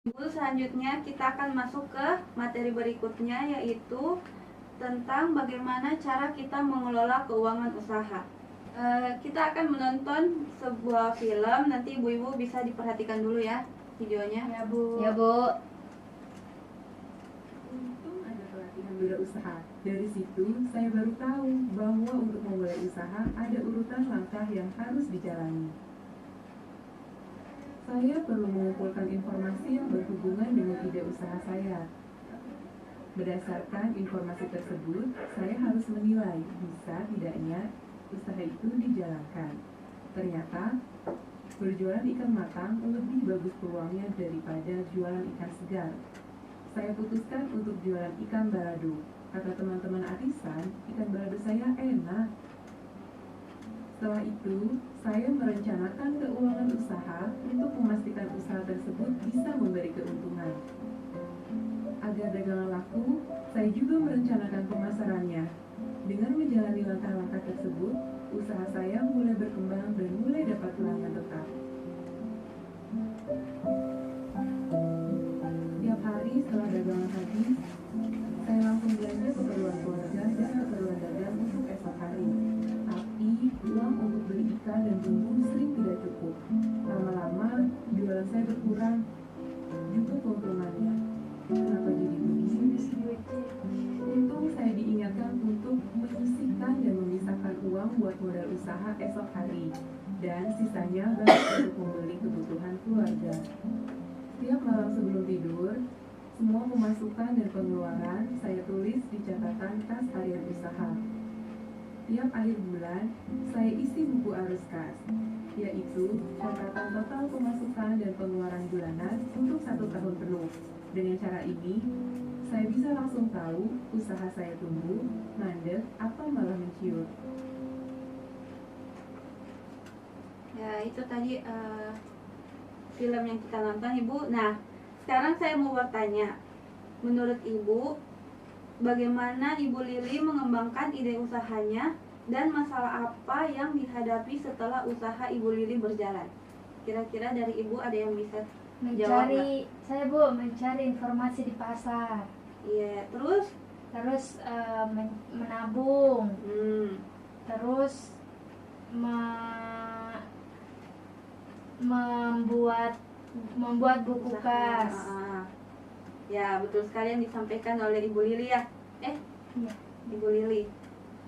Selanjutnya kita akan masuk ke materi berikutnya, yaitu tentang bagaimana cara kita mengelola keuangan usaha. Kita akan menonton sebuah film. Nanti ibu-ibu bisa diperhatikan dulu ya videonya. Ya Bu. Ya Bu. Untung ada pelatihan wirausaha. Dari situ saya baru tahu bahwa untuk memulai usaha ada urutan langkah yang harus dijalani. Saya perlu mengumpulkan informasi yang berhubungan dengan ide usaha saya. Berdasarkan informasi tersebut, saya harus menilai bisa tidaknya usaha itu dijalankan. Ternyata, berjualan ikan matang lebih bagus peluangnya daripada jualan ikan segar. Saya putuskan untuk jualan ikan balado. Kata teman-teman arisan, ikan balado saya enak. Setelah itu, saya merencanakan keuangan usaha untuk memastikan usaha tersebut bisa memberi keuntungan. Agar dagangan laku, saya juga merencanakan pemasarannya. Dengan menjalani langkah-langkah tersebut, usaha saya mulai berkembang dan mulai dapat pelanggan tetap. Tiap hari setelah dagangan habis, saya langsung belanja keperluan keluarga dan keperluan dagang untuk esok hari. Tapi, uang untuk beli ikan dan bumbu sering tidak cukup. Lama-lama, jualan saya berkurang. Juga keuntungannya. Kenapa jadi begini? Untung saya diingatkan untuk menyisihkan dan memisahkan uang buat modal usaha esok hari. Dan sisanya bagi untuk membeli kebutuhan keluarga. Setiap malam sebelum tidur, semua pemasukan dan pengeluaran saya tulis di catatan kas harian usaha. Tiap akhir bulan, saya isi buku arus kas, yaitu catatan total pemasukan dan pengeluaran bulanan untuk 1 tahun penuh. Dengan cara ini, saya bisa langsung tahu usaha saya tumbuh, mandek, atau malah menciut. Ya, itu tadi film yang kita nonton, Ibu. Nah, sekarang saya mau bertanya, menurut Ibu, bagaimana Ibu Lili mengembangkan ide usahanya dan masalah apa yang dihadapi setelah usaha Ibu Lili berjalan? Kira-kira dari Ibu ada yang bisa jawab nggak? Saya Bu mencari informasi di pasar. Iya, terus Menabung. Terus membuat buku kas. Ya, betul sekali yang disampaikan oleh Ibu Lili ya. Iya. Ibu Lili.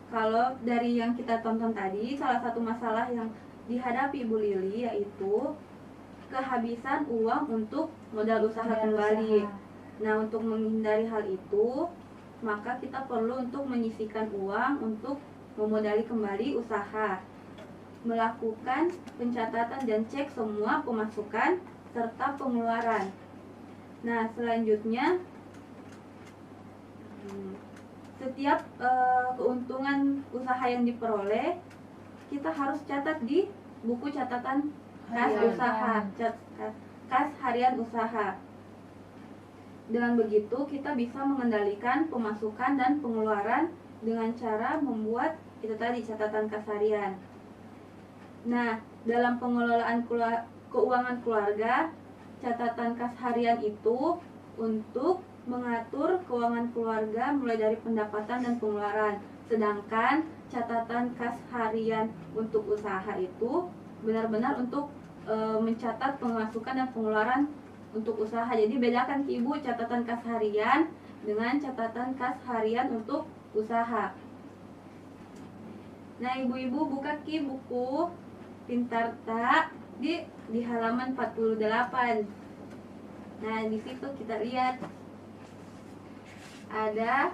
Kalau dari yang kita tonton tadi, salah satu masalah yang dihadapi Ibu Lili yaitu kehabisan uang untuk modal usaha kembali. Nah, untuk menghindari hal itu, maka kita perlu untuk menyisihkan uang untuk memodali kembali usaha, melakukan pencatatan dan cek semua pemasukan serta pengeluaran. Nah, selanjutnya setiap keuntungan usaha yang diperoleh kita harus catat di buku catatan kas usaha, kas harian usaha. Dengan begitu kita bisa mengendalikan pemasukan dan pengeluaran dengan cara membuat itu tadi catatan kas harian. Nah, dalam pengelolaan keuangan keluarga, catatan kas harian itu untuk mengatur keuangan keluarga mulai dari pendapatan dan pengeluaran. Sedangkan catatan kas harian untuk usaha itu benar-benar untuk mencatat pemasukan dan pengeluaran untuk usaha. Jadi bedakan Ibu catatan kas harian dengan catatan kas harian untuk usaha. Nah, ibu-ibu buka buku Pintar Tak di halaman 48. Nah, di situ kita lihat ada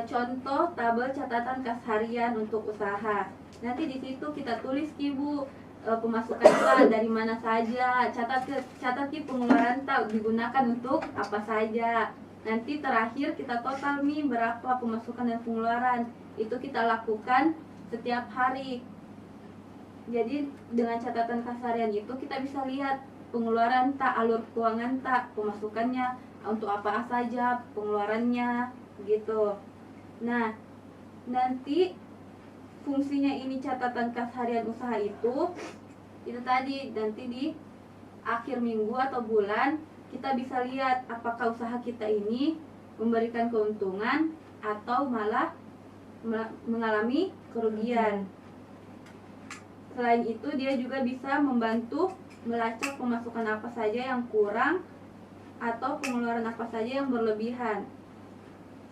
contoh tabel catatan kas harian untuk usaha. Nanti di situ kita tulis Ibu pemasukan kita dari mana saja, catat pengeluaran tak digunakan untuk apa saja. Nanti terakhir kita total nih berapa pemasukan dan pengeluaran. Itu kita lakukan setiap hari. Jadi dengan catatan kas harian itu kita bisa lihat pengeluaran tak, alur keuangan tak, pemasukannya untuk apa saja, pengeluarannya gitu. Nah, nanti fungsinya ini catatan kas harian usaha itu tadi nanti akhir minggu atau bulan kita bisa lihat apakah usaha kita ini memberikan keuntungan atau malah mengalami kerugian. Selain itu, dia juga bisa membantu melacak pemasukan apa saja yang kurang atau pengeluaran apa saja yang berlebihan.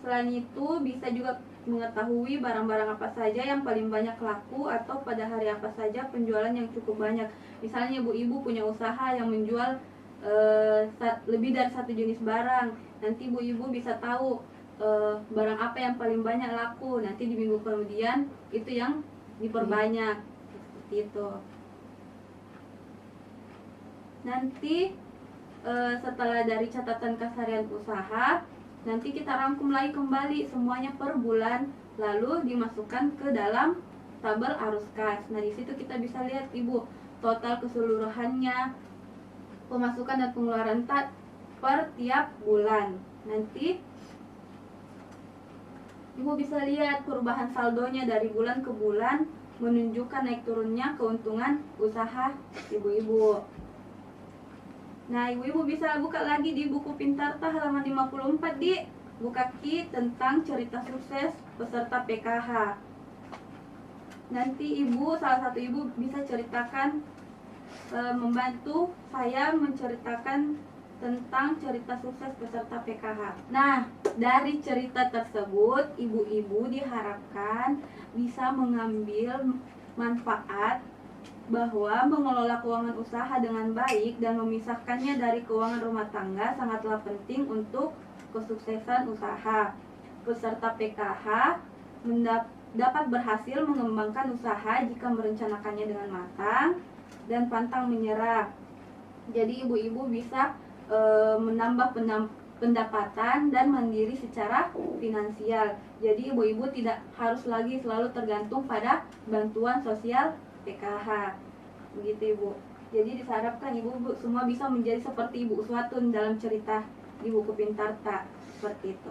Selain itu, bisa juga mengetahui barang-barang apa saja yang paling banyak laku atau pada hari apa saja penjualan yang cukup banyak. Misalnya ibu-ibu punya usaha yang menjual lebih dari satu jenis barang, nanti ibu-ibu bisa tahu barang apa yang paling banyak laku, nanti di minggu kemudian itu yang diperbanyak, seperti itu. Nanti setelah dari catatan kas harian usaha, nanti kita rangkum lagi kembali semuanya per bulan, lalu dimasukkan ke dalam tabel arus kas. Nah, di situ kita bisa lihat ibu total keseluruhannya, pemasukan dan pengeluaran per tiap bulan. Nanti ibu bisa lihat perubahan saldonya dari bulan ke bulan, menunjukkan naik turunnya keuntungan usaha ibu-ibu. Nah, ibu-ibu bisa buka lagi di buku Pintarta halaman 54 di buka ki tentang cerita sukses peserta PKH. Nanti salah satu ibu bisa ceritakan, membantu saya menceritakan tentang cerita sukses peserta PKH. Nah, dari cerita tersebut ibu-ibu diharapkan bisa mengambil manfaat bahwa mengelola keuangan usaha dengan baik dan memisahkannya dari keuangan rumah tangga sangatlah penting untuk kesuksesan usaha. Peserta PKH dapat berhasil mengembangkan usaha jika merencanakannya dengan matang dan pantang menyerah. Jadi ibu-ibu bisa menambah pendapatan dan mandiri secara finansial. Jadi ibu-ibu tidak harus lagi selalu tergantung pada bantuan sosial PKH. Begitu ibu. Jadi diharapkan ibu-ibu semua bisa menjadi seperti Ibu Uswatun dalam cerita di buku Pintarta. Seperti itu.